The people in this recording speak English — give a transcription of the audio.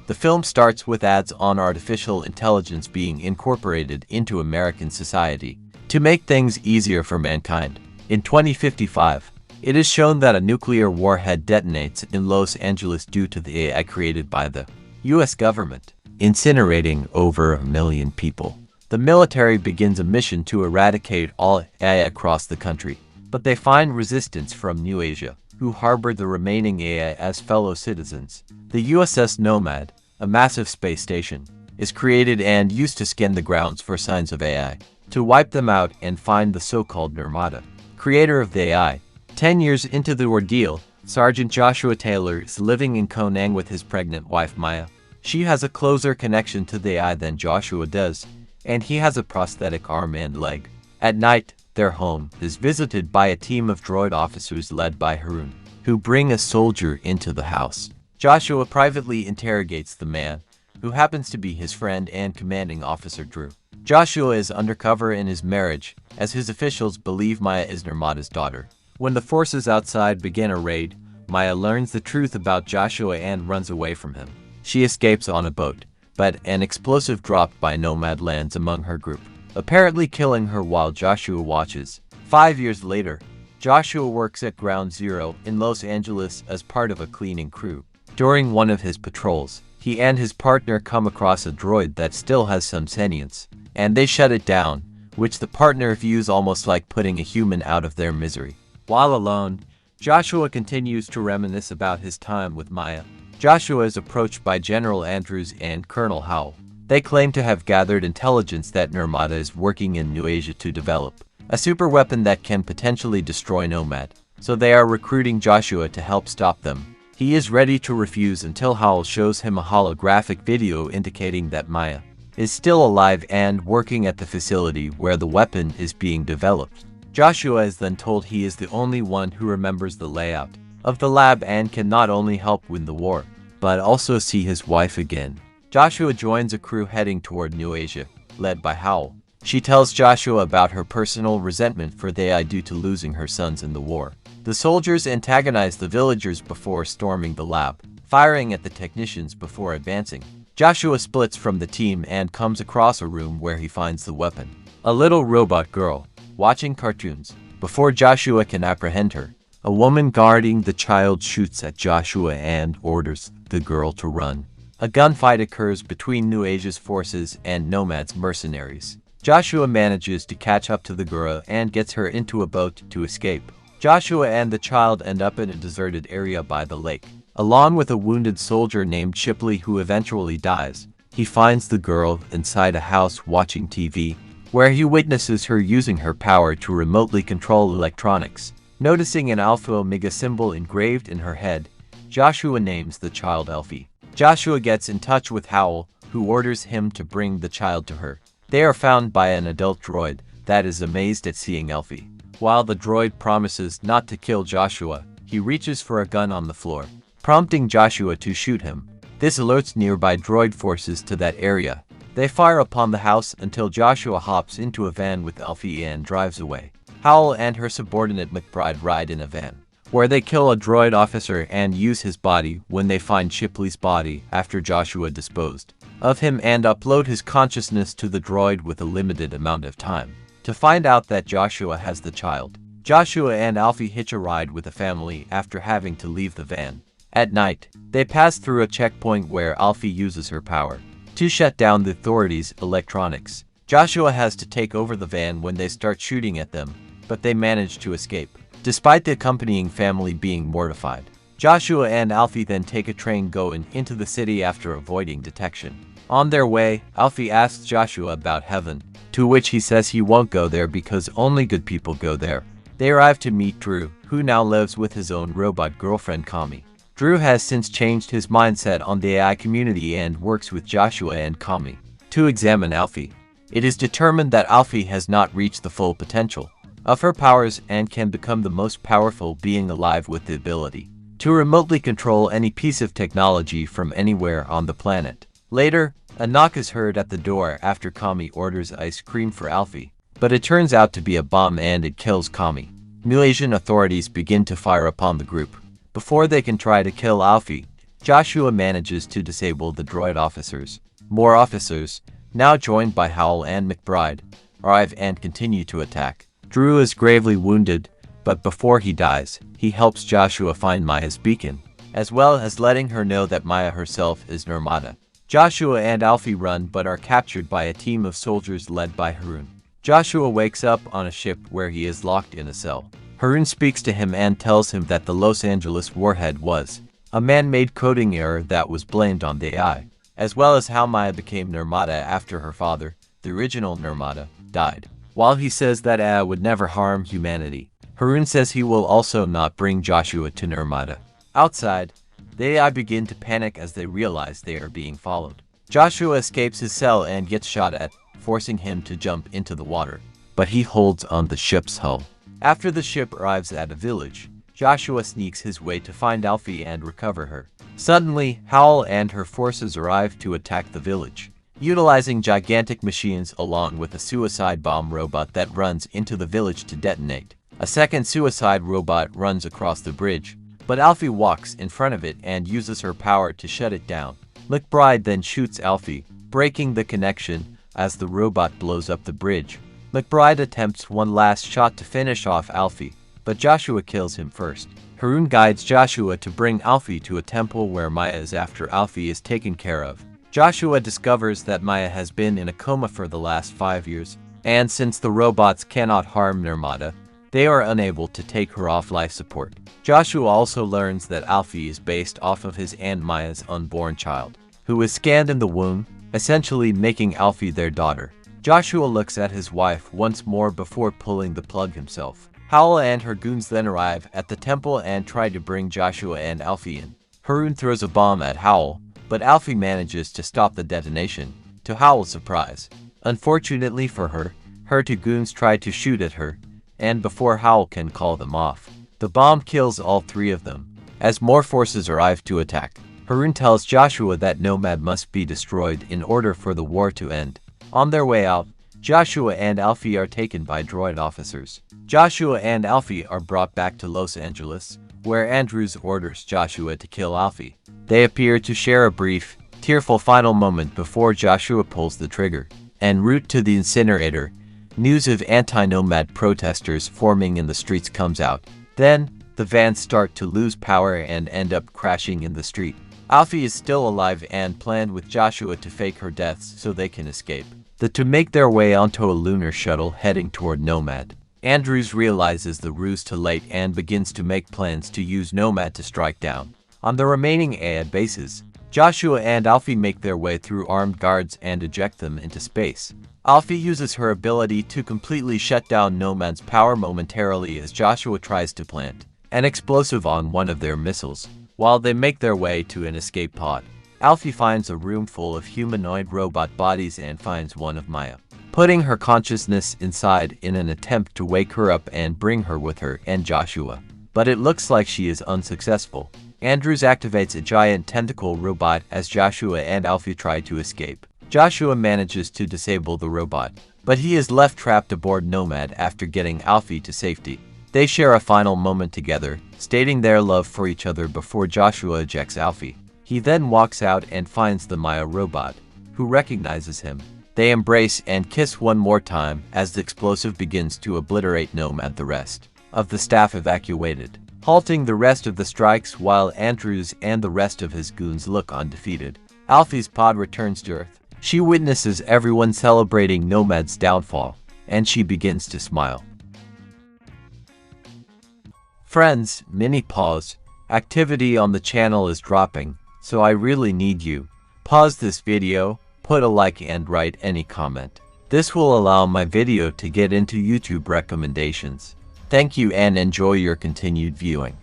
The film starts with ads on artificial intelligence being incorporated into American society to make things easier for mankind. In 2055, it is shown that a nuclear warhead detonates in Los Angeles due to the AI created by the US government, incinerating over 1 million people. The military begins a mission to eradicate all AI across the country, but they find resistance from New Asia, who harbor the remaining AI as fellow citizens. The USS Nomad, a massive space station, is created and used to scan the grounds for signs of AI, to wipe them out and find the so-called Nirmata, creator of the AI. 10 years into the ordeal, Sergeant Joshua Taylor is living in Konang with his pregnant wife Maya. She has a closer connection to the AI than Joshua does, and he has a prosthetic arm and leg. At night, their home is visited by a team of droid officers led by Harun, who bring a soldier into the house. Joshua privately interrogates the man, who happens to be his friend and commanding officer Drew. Joshua is undercover in his marriage, as his officials believe Maya is Nirmata's daughter. When the forces outside begin a raid, Maya learns the truth about Joshua and runs away from him. She escapes on a boat, but an explosive dropped by Nomad lands among her group, apparently killing her while Joshua watches. 5 years later, Joshua works at Ground Zero in Los Angeles as part of a cleaning crew. During one of his patrols, he and his partner come across a droid that still has some sentience, and they shut it down, which the partner views almost like putting a human out of their misery. While alone, Joshua continues to reminisce about his time with Maya. Joshua is approached by General Andrews and Colonel Howell. They claim to have gathered intelligence that Nirmata is working in New Asia to develop a super weapon that can potentially destroy Nomad, so they are recruiting Joshua to help stop them. He is ready to refuse until Howell shows him a holographic video indicating that Maya is still alive and working at the facility where the weapon is being developed. Joshua is then told he is the only one who remembers the layout of the lab and can not only help win the war, but also see his wife again. Joshua joins a crew heading toward New Asia, led by Howell. She tells Joshua about her personal resentment for the AI due to losing her sons in the war. The soldiers antagonize the villagers before storming the lab, firing at the technicians before advancing. Joshua splits from the team and comes across a room where he finds the weapon. A little robot girl, watching cartoons. Before Joshua can apprehend her, a woman guarding the child shoots at Joshua and orders the girl to run. A gunfight occurs between New Asia's forces and Nomad's mercenaries. Joshua manages to catch up to the girl and gets her into a boat to escape. Joshua and the child end up in a deserted area by the lake, along with a wounded soldier named Shipley who eventually dies. He finds the girl inside a house watching TV, where he witnesses her using her power to remotely control electronics. Noticing an Alpha Omega symbol engraved in her head, Joshua names the child Elfie. Joshua gets in touch with Howell, who orders him to bring the child to her. They are found by an adult droid that is amazed at seeing Elfie. While the droid promises not to kill Joshua, he reaches for a gun on the floor, prompting Joshua to shoot him. This alerts nearby droid forces to that area. They fire upon the house until Joshua hops into a van with Elfie and drives away. Howell and her subordinate McBride ride in a van, where they kill a droid officer and use his body when they find Shipley's body after Joshua disposed of him and upload his consciousness to the droid with a limited amount of time to find out that Joshua has the child. Joshua and Alfie hitch a ride with the family after having to leave the van. At night, they pass through a checkpoint where Alfie uses her power to shut down the authorities' electronics. Joshua has to take over the van when they start shooting at them, but they manage to escape, despite the accompanying family being mortified. Joshua and Alfie then take a train going into the city after avoiding detection. On their way, Alfie asks Joshua about heaven, to which he says he won't go there because only good people go there. They arrive to meet Drew, who now lives with his own robot girlfriend Kami. Drew has since changed his mindset on the AI community and works with Joshua and Kami to examine Alfie. It is determined that Alfie has not reached the full potential of her powers and can become the most powerful being alive with the ability to remotely control any piece of technology from anywhere on the planet. Later, a knock is heard at the door after Kami orders ice cream for Alfie, but it turns out to be a bomb and it kills Kami. New Asian authorities begin to fire upon the group. Before they can try to kill Alfie, Joshua manages to disable the droid officers. More officers, now joined by Howell and McBride, arrive and continue to attack. Drew is gravely wounded, but before he dies, he helps Joshua find Maya's beacon, as well as letting her know that Maya herself is Nirmata. Joshua and Alfie run but are captured by a team of soldiers led by Harun. Joshua wakes up on a ship where he is locked in a cell. Harun speaks to him and tells him that the Los Angeles warhead was a man-made coding error that was blamed on the AI, as well as how Maya became Nirmata after her father, the original Nirmata, died. While he says that AI would never harm humanity, Harun says he will also not bring Joshua to Nirmata. Outside, the AI begin to panic as they realize they are being followed. Joshua escapes his cell and gets shot at, forcing him to jump into the water, but he holds on the ship's hull. After the ship arrives at a village, Joshua sneaks his way to find Alfie and recover her. Suddenly, Howell and her forces arrive to attack the village, utilizing gigantic machines along with a suicide bomb robot that runs into the village to detonate. A second suicide robot runs across the bridge, but Alfie walks in front of it and uses her power to shut it down. McBride then shoots Alfie, breaking the connection as the robot blows up the bridge. McBride attempts one last shot to finish off Alfie, but Joshua kills him first. Harun guides Joshua to bring Alfie to a temple where Maya is after Alfie is taken care of. Joshua discovers that Maya has been in a coma for the last 5 years, and since the robots cannot harm Nirmata, they are unable to take her off life support. Joshua also learns that Alfie is based off of his Aunt Maya's unborn child, who is scanned in the womb, essentially making Alfie their daughter. Joshua looks at his wife once more before pulling the plug himself. Howell and her goons then arrive at the temple and try to bring Joshua and Alfie in. Harun throws a bomb at Howell, but Alfie manages to stop the detonation, to Howell's surprise. Unfortunately for her, her two goons try to shoot at her, and before Howell can call them off, the bomb kills all three of them. As more forces arrive to attack, Harun tells Joshua that Nomad must be destroyed in order for the war to end. On their way out, Joshua and Alfie are taken by droid officers. Joshua and Alfie are brought back to Los Angeles, where Andrews orders Joshua to kill Alfie. They appear to share a brief, tearful final moment before Joshua pulls the trigger. En route to the incinerator, news of anti-Nomad protesters forming in the streets comes out. Then, the vans start to lose power and end up crashing in the street. Alfie is still alive and planned with Joshua to fake her deaths so they can escape. The two make their way onto a lunar shuttle heading toward Nomad. Andrews realizes the ruse too late and begins to make plans to use Nomad to strike down on the remaining AI bases. Joshua and Alfie make their way through armed guards and eject them into space. Alfie uses her ability to completely shut down Nomad's power momentarily as Joshua tries to plant an explosive on one of their missiles. While they make their way to an escape pod, Alfie finds a room full of humanoid robot bodies and finds one of Maya, putting her consciousness inside in an attempt to wake her up and bring her with her and Joshua. But it looks like she is unsuccessful. Andrews activates a giant tentacle robot as Joshua and Alfie try to escape. Joshua manages to disable the robot, but he is left trapped aboard Nomad after getting Alfie to safety. They share a final moment together, stating their love for each other before Joshua ejects Alfie. He then walks out and finds the Maya robot, who recognizes him. They embrace and kiss one more time as the explosive begins to obliterate Nomad. The rest of the staff evacuated, halting the rest of the strikes while Andrews and the rest of his goons look undefeated. Alfie's pod returns to Earth. She witnesses everyone celebrating Nomad's downfall, and she begins to smile. Friends, mini pause. Activity on the channel is dropping, so I really need you. Pause this video, put a like and write any comment. This will allow my video to get into YouTube recommendations. Thank you and enjoy your continued viewing.